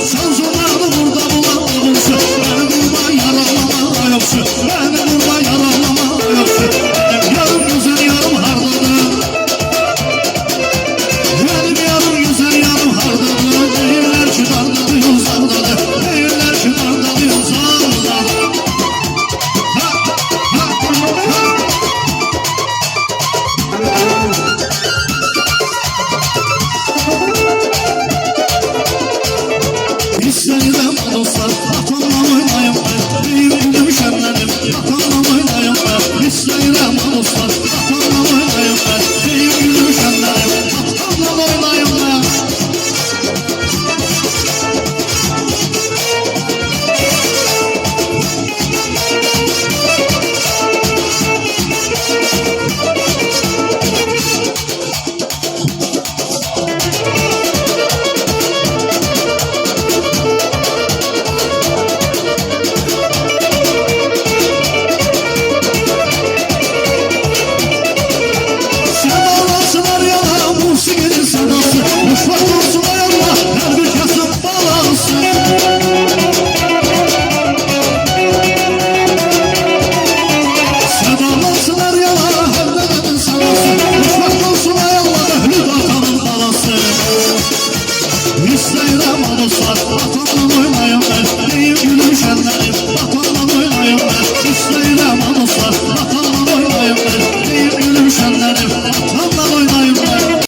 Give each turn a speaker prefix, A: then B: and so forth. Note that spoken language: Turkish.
A: Sen zorladı burada bulamazsın. Beni burada yaralama yoksa. Beni burada yaralama yoksa. Benim yarım güzel yarım hardadır. Benim yarım güzel yarım hardadır. Değiller ki dardadır uzakdadır. Değiller ki dardadır uzakdadır. İstəyirəm dostlar, atamla oynayım mən. Deyim düşənlərim, atamla oynayım mən. İstəyirəm dostlar,